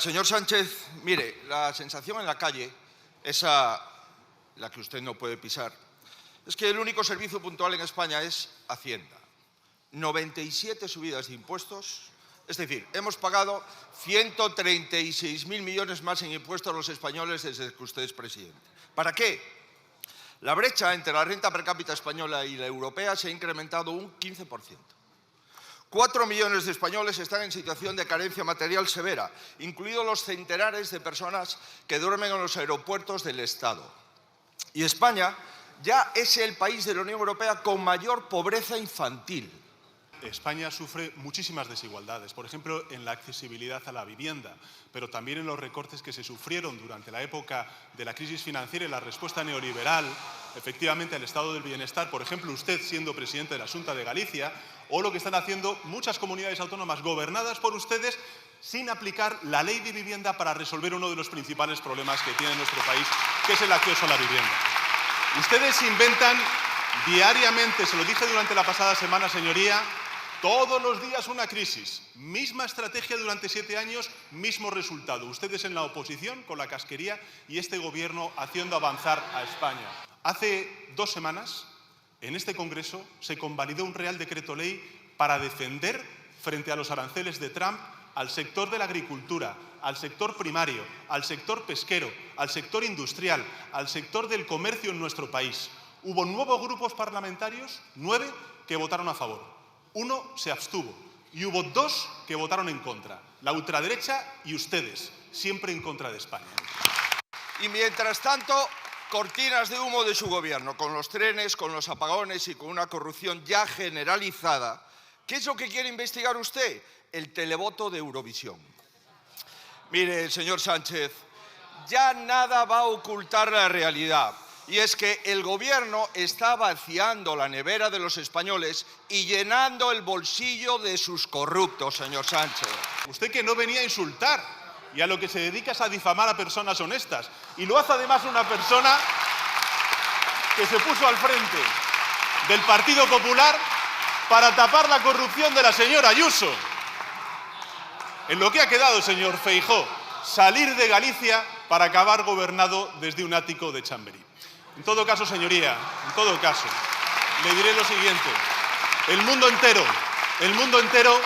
Señor Sánchez, mire, la sensación en la calle, esa la que usted no puede pisar, es que el único servicio puntual en España es Hacienda. 97 subidas de impuestos, es decir, hemos pagado 136.000 millones más en impuestos a los españoles desde que usted es presidente. ¿Para qué? La brecha entre la renta per cápita española y la europea se ha incrementado un 15%. 4 millones de españoles están en situación de carencia material severa, incluidos los centenares de personas que duermen en los aeropuertos del Estado. Y España ya es el país de la Unión Europea con mayor pobreza infantil. España sufre muchísimas desigualdades, por ejemplo, en la accesibilidad a la vivienda, pero también en los recortes que se sufrieron durante la época de la crisis financiera y la respuesta neoliberal, efectivamente, al estado del bienestar, por ejemplo, usted siendo presidente de la Xunta de Galicia, o lo que están haciendo muchas comunidades autónomas gobernadas por ustedes sin aplicar la ley de vivienda para resolver uno de los principales problemas que tiene nuestro país, que es el acceso a la vivienda. Ustedes inventan diariamente, se lo dije durante la pasada semana, señoría, todos los días una crisis, misma estrategia durante 7 años, mismo resultado. Ustedes en la oposición con la casquería y este gobierno haciendo avanzar a España. Hace 2 semanas, en este Congreso, se convalidó un Real Decreto Ley para defender, frente a los aranceles de Trump, al sector de la agricultura, al sector primario, al sector pesquero, al sector industrial, al sector del comercio en nuestro país. Hubo 9 grupos parlamentarios, 9 que votaron a favor. 1 se abstuvo y hubo 2 que votaron en contra, la ultraderecha y ustedes, siempre en contra de España. Y mientras tanto, cortinas de humo de su gobierno, con los trenes, con los apagones y con una corrupción ya generalizada. ¿Qué es lo que quiere investigar usted? El televoto de Eurovisión. Mire, señor Sánchez, ya nada va a ocultar la realidad. Y es que el gobierno está vaciando la nevera de los españoles y llenando el bolsillo de sus corruptos, señor Sánchez. Usted que no venía a insultar y a lo que se dedica es a difamar a personas honestas. Y lo hace además una persona que se puso al frente del Partido Popular para tapar la corrupción de la señora Ayuso. En lo que ha quedado, señor Feijóo, salir de Galicia para acabar gobernado desde un ático de Chamberí. En todo caso, señoría, en todo caso, le diré lo siguiente. El mundo entero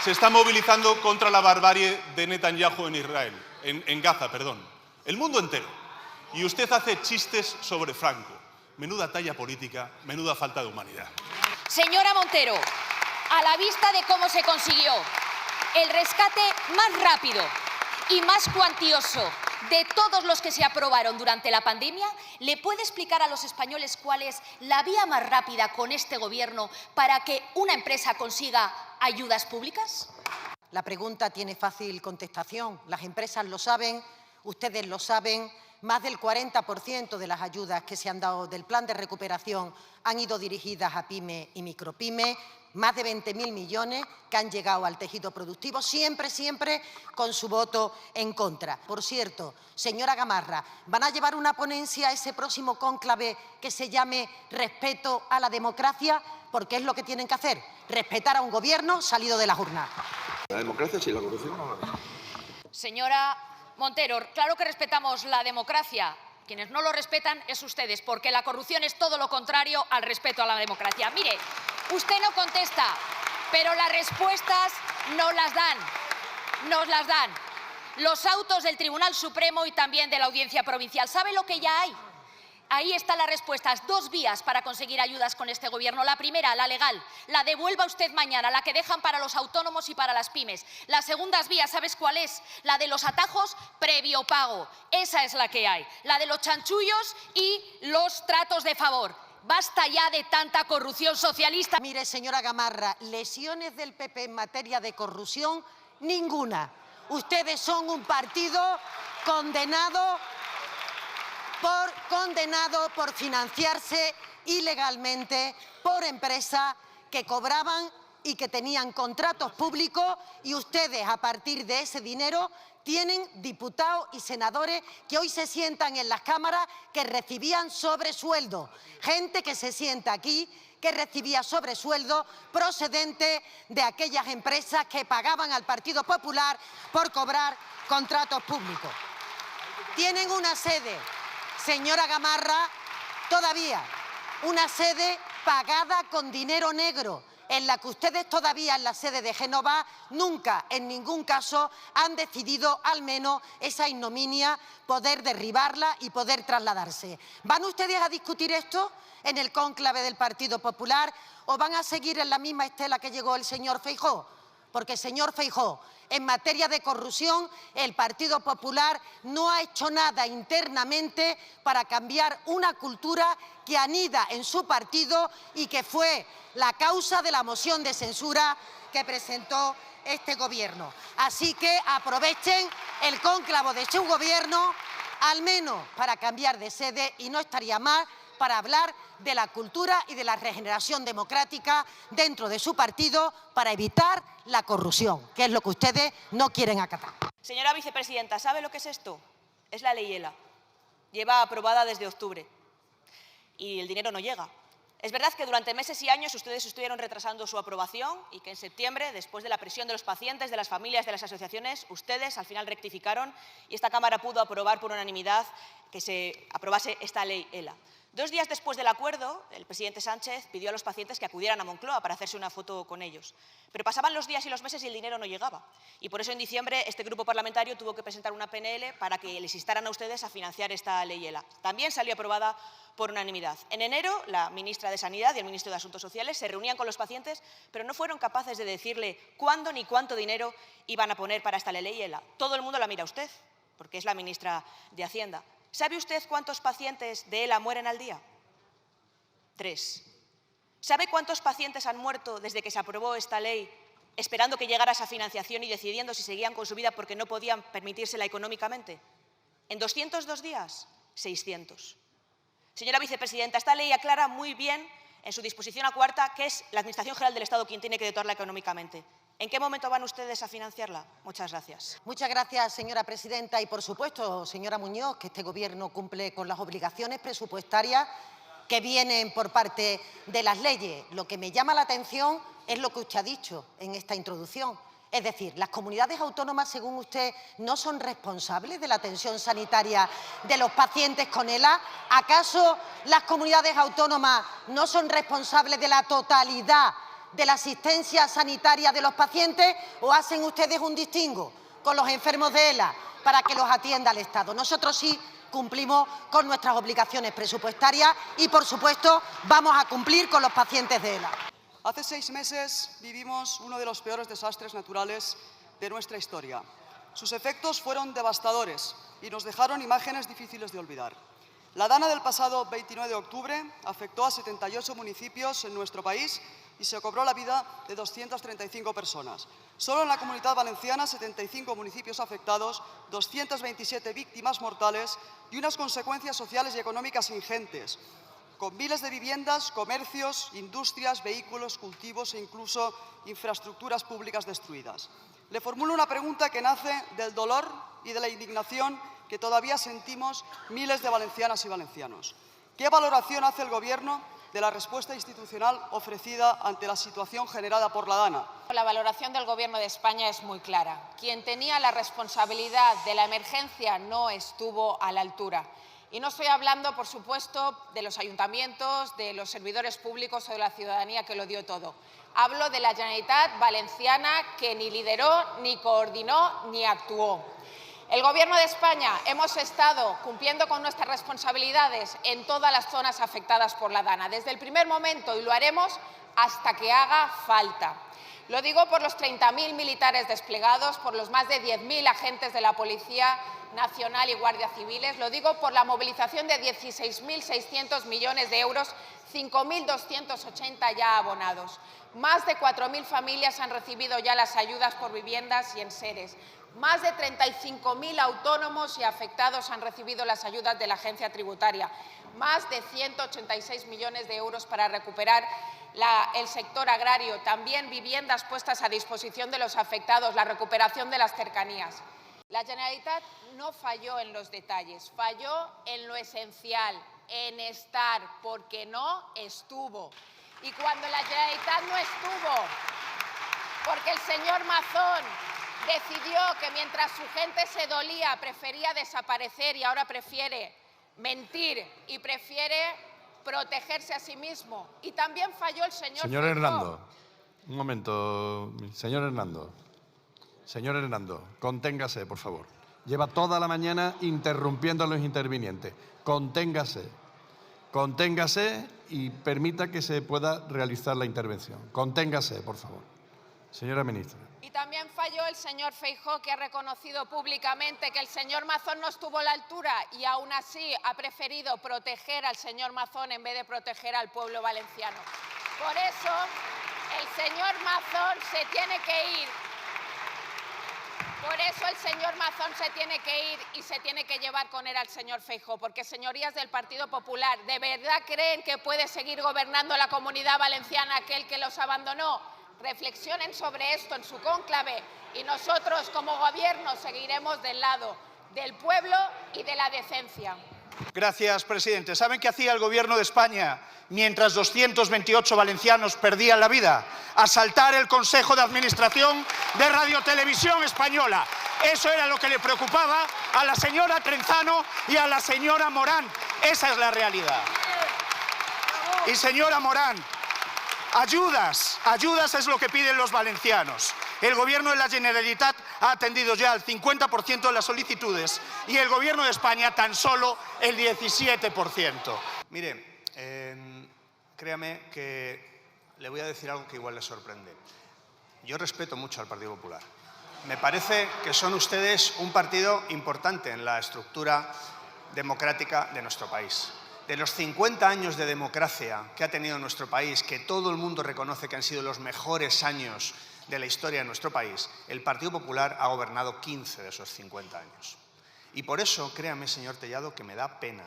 se está movilizando contra la barbarie de Netanyahu en Israel, en Gaza, perdón. El mundo entero. Y usted hace chistes sobre Franco. Menuda talla política, menuda falta de humanidad. Señora Montero, a la vista de cómo se consiguió el rescate más rápido y más cuantioso de todos los que se aprobaron durante la pandemia, ¿le puede explicar a los españoles cuál es la vía más rápida con este gobierno para que una empresa consiga ayudas públicas? La pregunta tiene fácil contestación. Las empresas lo saben, ustedes lo saben. Más del 40% de las ayudas que se han dado del plan de recuperación han ido dirigidas a pyme y micropyme. Más de 20.000 millones que han llegado al tejido productivo, siempre con su voto en contra. Por cierto, señora Gamarra, ¿van a llevar una ponencia a ese próximo cónclave que se llame Respeto a la democracia? Porque es lo que tienen que hacer, respetar a un gobierno salido de las urnas. La democracia sí, la corrupción no. Señora Montero, claro que respetamos la democracia. Quienes no lo respetan es ustedes, porque la corrupción es todo lo contrario al respeto a la democracia. Mire, usted no contesta, pero las respuestas nos las dan los autos del Tribunal Supremo y también de la Audiencia Provincial. ¿Sabe lo que ya hay? Ahí están las respuestas. 2 vías para conseguir ayudas con este gobierno. La primera, la legal, la devuelva usted mañana, la que dejan para los autónomos y para las pymes. La segunda vía, ¿sabes cuál es? La de los atajos previo pago. Esa es la que hay. La de los chanchullos y los tratos de favor. Basta ya de tanta corrupción socialista. Mire, señora Gamarra, lesiones del PP en materia de corrupción, ninguna. Ustedes son un partido condenado por financiarse ilegalmente por empresas que cobraban y que tenían contratos públicos, y ustedes, a partir de ese dinero, tienen diputados y senadores que hoy se sientan en las cámaras que recibían sobresueldo. Gente que se sienta aquí que recibía sobresueldo procedente de aquellas empresas que pagaban al Partido Popular por cobrar contratos públicos. Tienen una sede, señora Gamarra, todavía, una sede pagada con dinero negro, en la que ustedes todavía, en la sede de Génova, nunca, en ningún caso, han decidido, al menos, esa ignominia, poder derribarla y poder trasladarse. ¿Van ustedes a discutir esto en el cónclave del Partido Popular o van a seguir en la misma estela que llegó el señor Feijóo? Porque, señor Feijóo, en materia de corrupción, el Partido Popular no ha hecho nada internamente para cambiar una cultura que anida en su partido y que fue la causa de la moción de censura que presentó este Gobierno. Así que aprovechen el cónclave de su Gobierno, al menos para cambiar de sede, y no estaría mal para hablar de la cultura y de la regeneración democrática dentro de su partido para evitar la corrupción, que es lo que ustedes no quieren acatar. Señora vicepresidenta, ¿sabe lo que es esto? Es la ley ELA. Lleva aprobada desde octubre y el dinero no llega. Es verdad que durante meses y años ustedes estuvieron retrasando su aprobación y que en septiembre, después de la presión de los pacientes, de las familias, de las asociaciones, ustedes al final rectificaron y esta Cámara pudo aprobar por unanimidad que se aprobase esta ley ELA. 2 días después del acuerdo, el presidente Sánchez pidió a los pacientes que acudieran a Moncloa para hacerse una foto con ellos. Pero pasaban los días y los meses y el dinero no llegaba. Y por eso en diciembre este grupo parlamentario tuvo que presentar una PNL para que les instaran a ustedes a financiar esta ley ELA. También salió aprobada por unanimidad. En enero, la ministra de Sanidad y el ministro de Asuntos Sociales se reunían con los pacientes, pero no fueron capaces de decirle cuándo ni cuánto dinero iban a poner para esta ley ELA. Todo el mundo la mira a usted, porque es la ministra de Hacienda. ¿Sabe usted cuántos pacientes de ELA mueren al día? 3. ¿Sabe cuántos pacientes han muerto desde que se aprobó esta ley, esperando que llegara esa financiación y decidiendo si seguían con su vida porque no podían permitírsela económicamente? En 202 días, 600. Señora vicepresidenta, esta ley aclara muy bien en su disposición cuarta que es la Administración General del Estado quien tiene que dotarla económicamente. ¿En qué momento van ustedes a financiarla? Muchas gracias. Muchas gracias, señora presidenta. Y, por supuesto, señora Muñoz, que este Gobierno cumple con las obligaciones presupuestarias que vienen por parte de las leyes. Lo que me llama la atención es lo que usted ha dicho en esta introducción. Es decir, ¿las comunidades autónomas, según usted, no son responsables de la atención sanitaria de los pacientes con ELA? ¿Acaso las comunidades autónomas no son responsables de la totalidad de la asistencia sanitaria de los pacientes, o hacen ustedes un distingo con los enfermos de ELA para que los atienda el Estado? Nosotros sí cumplimos con nuestras obligaciones presupuestarias y, por supuesto, vamos a cumplir con los pacientes de ELA. Hace 6 meses vivimos uno de los peores desastres naturales de nuestra historia. Sus efectos fueron devastadores y nos dejaron imágenes difíciles de olvidar. La dana del pasado 29 de octubre afectó a 78 municipios en nuestro país y se cobró la vida de 235 personas. Solo en la Comunidad Valenciana, 75 municipios afectados, 227 víctimas mortales y unas consecuencias sociales y económicas ingentes, con miles de viviendas, comercios, industrias, vehículos, cultivos e incluso infraestructuras públicas destruidas. Le formulo una pregunta que nace del dolor y de la indignación que todavía sentimos miles de valencianas y valencianos. ¿Qué valoración hace el Gobierno de la respuesta institucional ofrecida ante la situación generada por la dana? La valoración del Gobierno de España es muy clara. Quien tenía la responsabilidad de la emergencia no estuvo a la altura. Y no estoy hablando, por supuesto, de los ayuntamientos, de los servidores públicos o de la ciudadanía que lo dio todo. Hablo de la Generalitat Valenciana, que ni lideró, ni coordinó, ni actuó. El Gobierno de España hemos estado cumpliendo con nuestras responsabilidades en todas las zonas afectadas por la dana, desde el primer momento, y lo haremos hasta que haga falta. Lo digo por los 30.000 militares desplegados, por los más de 10.000 agentes de la Policía Nacional y Guardia Civiles, lo digo por la movilización de 16.600 millones de euros, 5.280 ya abonados. Más de 4.000 familias han recibido ya las ayudas por viviendas y enseres. Más de 35.000 autónomos y afectados han recibido las ayudas de la agencia tributaria. Más de 186 millones de euros para recuperar el sector agrario, también viviendas puestas a disposición de los afectados, la recuperación de las cercanías. La Generalitat no falló en los detalles, falló en lo esencial, en estar, porque no estuvo. Y cuando la Generalitat no estuvo, porque el señor Mazón decidió que mientras su gente se dolía prefería desaparecer y ahora prefiere mentir y prefiere protegerse a sí mismo. Y también falló el señor Señor Feijóo. Hernando, un momento. Señor Hernando, conténgase, por favor. Lleva toda la mañana interrumpiendo a los intervinientes. Conténgase y permita que se pueda realizar la intervención. Conténgase, por favor. Señora ministra. Y también falló el señor Feijóo, que ha reconocido públicamente que el señor Mazón no estuvo a la altura y aún así ha preferido proteger al señor Mazón en vez de proteger al pueblo valenciano. Por eso, el señor Mazón se tiene que ir. Por eso el señor Mazón se tiene que ir y se tiene que llevar con él al señor Feijóo, porque, señorías del Partido Popular, ¿de verdad creen que puede seguir gobernando la Comunidad Valenciana aquel que los abandonó? Reflexionen sobre esto en su cónclave y nosotros, como Gobierno, seguiremos del lado del pueblo y de la decencia. Gracias, presidente. ¿Saben qué hacía el Gobierno de España mientras 228 valencianos perdían la vida? Asaltar el Consejo de Administración de Radiotelevisión Española. Eso era lo que le preocupaba a la señora Trenzano y a la señora Morán. Esa es la realidad. Y señora Morán, ayudas es lo que piden los valencianos. El Gobierno de la Generalitat ha atendido ya el 50% de las solicitudes y el Gobierno de España tan solo el 17%. Mire, créame que le voy a decir algo que igual le sorprende. Yo respeto mucho al Partido Popular. Me parece que son ustedes un partido importante en la estructura democrática de nuestro país. De los 50 años de democracia que ha tenido nuestro país, que todo el mundo reconoce que han sido los mejores años de la historia de nuestro país, el Partido Popular ha gobernado 15 de esos 50 años. Y por eso, créame, señor Tellado, que me da pena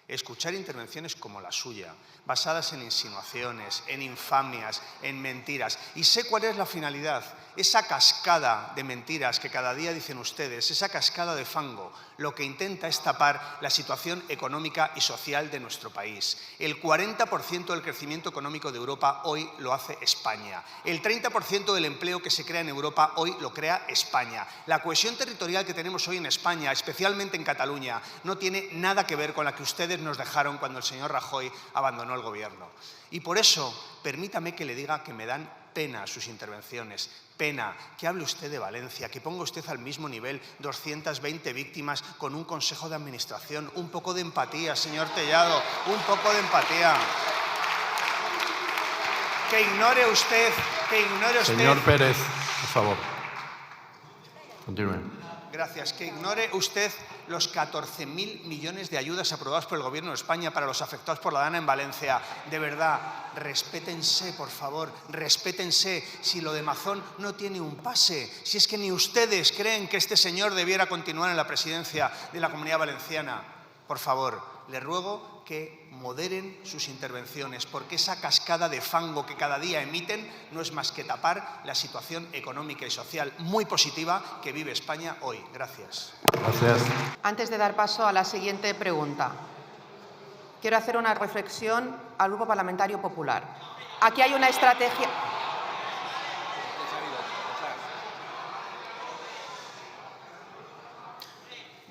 escuchar intervenciones como la suya, basadas en insinuaciones, en infamias, en mentiras. Y sé cuál es la finalidad, esa cascada de mentiras que cada día dicen ustedes, esa cascada de fango, lo que intenta es tapar la situación económica y social de nuestro país. El 40% del crecimiento económico de Europa hoy lo hace España. El 30% del empleo que se crea en Europa hoy lo crea España. La cohesión territorial que tenemos hoy en España, especialmente en Cataluña, no tiene nada que ver con la que ustedes nos dejaron cuando el señor Rajoy abandonó el gobierno. Y por eso, permítame que le diga que me dan pena sus intervenciones, pena que hable usted de Valencia, que ponga usted al mismo nivel 220 víctimas con un consejo de administración. Un poco de empatía, señor Tellado, un poco de empatía. Que ignore usted... Señor Pérez, por favor. Continúe. Gracias. Que ignore usted los 14.000 millones de ayudas aprobadas por el Gobierno de España para los afectados por la Dana en Valencia. De verdad, respétense, por favor, respétense. Si lo de Mazón no tiene un pase, si es que ni ustedes creen que este señor debiera continuar en la presidencia de la Comunidad Valenciana, por favor, le ruego que moderen sus intervenciones, porque esa cascada de fango que cada día emiten no es más que tapar la situación económica y social muy positiva que vive España hoy. Gracias. Gracias. Antes de dar paso a la siguiente pregunta, quiero hacer una reflexión al Grupo Parlamentario Popular. Aquí hay una estrategia...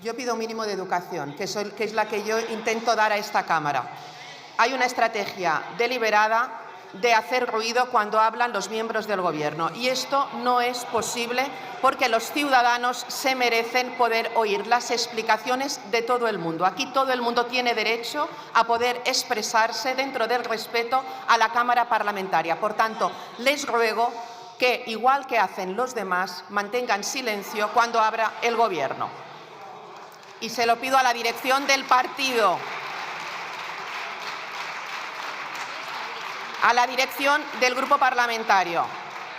Yo pido un mínimo de educación, que es la que yo intento dar a esta Cámara. Hay una estrategia deliberada de hacer ruido cuando hablan los miembros del Gobierno. Y esto no es posible porque los ciudadanos se merecen poder oír las explicaciones de todo el mundo. Aquí todo el mundo tiene derecho a poder expresarse dentro del respeto a la Cámara Parlamentaria. Por tanto, les ruego que, igual que hacen los demás, mantengan silencio cuando habla el Gobierno. Y se lo pido a la dirección del partido, a la dirección del grupo parlamentario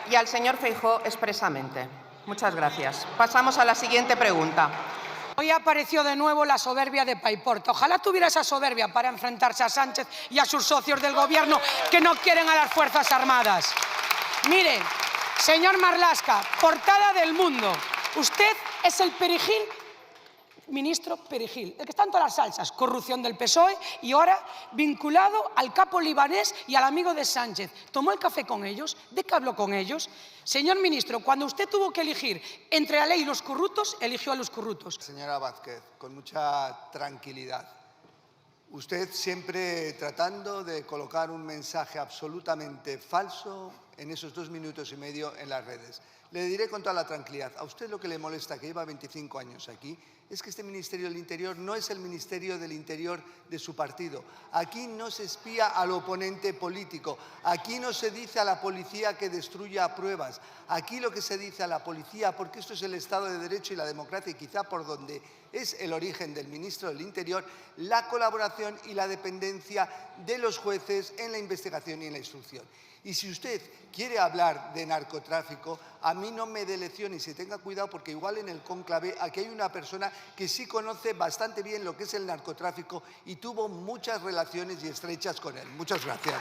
y al señor Feijóo expresamente. Muchas gracias. Pasamos a la siguiente pregunta. Hoy apareció de nuevo la soberbia de Paiporta. Ojalá tuviera esa soberbia para enfrentarse a Sánchez y a sus socios del Gobierno que no quieren a las Fuerzas Armadas. Mire, señor Marlaska, portada del Mundo. Usted es el perejil, ministro Perejil, el que está en todas las salsas, corrupción del PSOE y ahora vinculado al capo libanés y al amigo de Sánchez. ¿Tomó el café con ellos? ¿De qué habló con ellos? Señor ministro, cuando usted tuvo que elegir entre la ley y los corruptos, eligió a los corruptos. Señora Vázquez, con mucha tranquilidad. Usted siempre tratando de colocar un mensaje absolutamente falso en esos 2 minutos y medio en las redes. Le diré con toda la tranquilidad, a usted lo que le molesta, que lleva 25 años aquí, es que este Ministerio del Interior no es el Ministerio del Interior de su partido. Aquí no se espía al oponente político, aquí no se dice a la policía que destruya pruebas, aquí lo que se dice a la policía, porque esto es el Estado de Derecho y la democracia y quizá por donde es el origen del Ministro del Interior, la colaboración y la dependencia de los jueces en la investigación y en la instrucción. Y si usted quiere hablar de narcotráfico, a mí no me dé lección y se tenga cuidado porque igual en el cónclave aquí hay una persona que sí conoce bastante bien lo que es el narcotráfico y tuvo muchas relaciones y estrechas con él. Muchas gracias.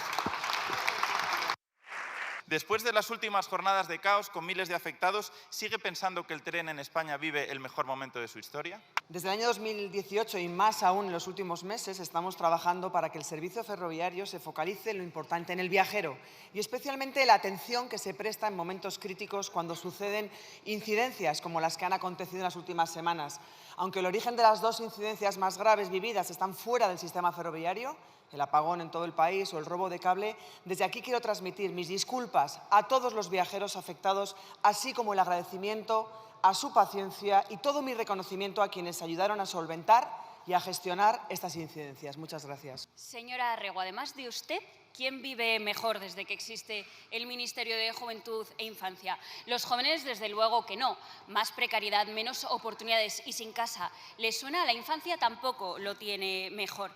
Después de las últimas jornadas de caos con miles de afectados, ¿sigue pensando que el tren en España vive el mejor momento de su historia? Desde el año 2018 y más aún en los últimos meses estamos trabajando para que el servicio ferroviario se focalice en lo importante, en el viajero y especialmente la atención que se presta en momentos críticos cuando suceden incidencias como las que han acontecido en las últimas semanas. Aunque el origen de las 2 incidencias más graves vividas están fuera del sistema ferroviario, el apagón en todo el país o el robo de cable, desde aquí quiero transmitir mis disculpas a todos los viajeros afectados, así como el agradecimiento a su paciencia y todo mi reconocimiento a quienes ayudaron a solventar y a gestionar estas incidencias. Muchas gracias. Señora Rego, además de usted, ¿quién vive mejor desde que existe el Ministerio de Juventud e Infancia? Los jóvenes, desde luego que no. Más precariedad, menos oportunidades y sin casa. ¿Les suena? La infancia tampoco lo tiene mejor.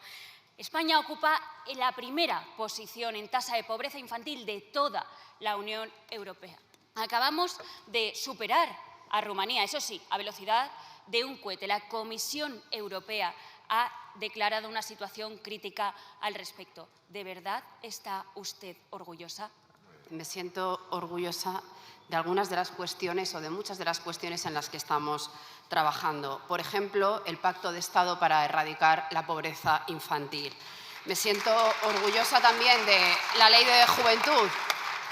España ocupa la primera posición en tasa de pobreza infantil de toda la Unión Europea. Acabamos de superar a Rumanía, eso sí, a velocidad de un cohete. La Comisión Europea ha declarado una situación crítica al respecto. ¿De verdad está usted orgullosa? Me siento orgullosa de algunas de las cuestiones o de muchas de las cuestiones en las que estamos trabajando. Por ejemplo, el Pacto de Estado para erradicar la pobreza infantil. Me siento orgullosa también de la Ley de Juventud.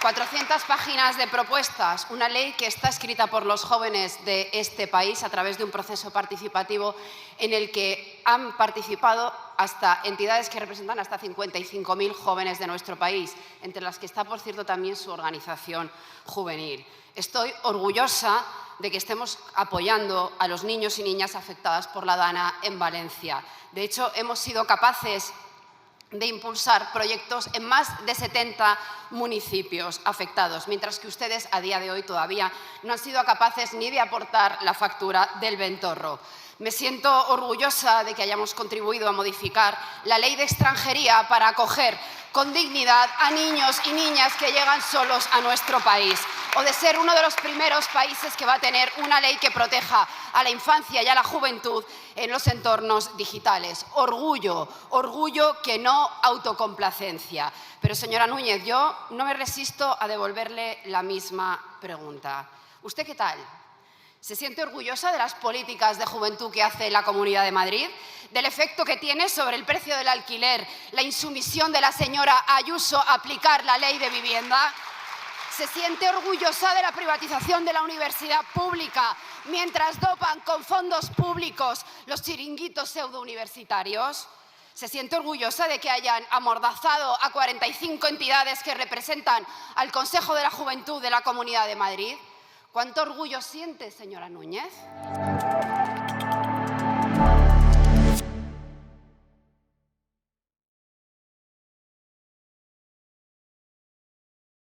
400 páginas de propuestas, una ley que está escrita por los jóvenes de este país a través de un proceso participativo en el que han participado hasta entidades que representan hasta 55.000 jóvenes de nuestro país, entre las que está, por cierto, también su organización juvenil. Estoy orgullosa de que estemos apoyando a los niños y niñas afectadas por la DANA en Valencia. De hecho, hemos sido capaces de impulsar proyectos en más de 70 municipios afectados, mientras que ustedes a día de hoy todavía no han sido capaces ni de aportar la factura del Ventorro. Me siento orgullosa de que hayamos contribuido a modificar la ley de extranjería para acoger con dignidad a niños y niñas que llegan solos a nuestro país, o de ser uno de los primeros países que va a tener una ley que proteja a la infancia y a la juventud en los entornos digitales. Orgullo, orgullo que no autocomplacencia. Pero, señora Núñez, yo no me resisto a devolverle la misma pregunta. ¿Usted qué tal? ¿Se siente orgullosa de las políticas de juventud que hace la Comunidad de Madrid? ¿Del efecto que tiene sobre el precio del alquiler la insumisión de la señora Ayuso a aplicar la ley de vivienda? ¿Se siente orgullosa de la privatización de la universidad pública mientras dopan con fondos públicos los chiringuitos pseudouniversitarios? ¿Se siente orgullosa de que hayan amordazado a 45 entidades que representan al Consejo de la Juventud de la Comunidad de Madrid? ¿Cuánto orgullo siente, señora Núñez?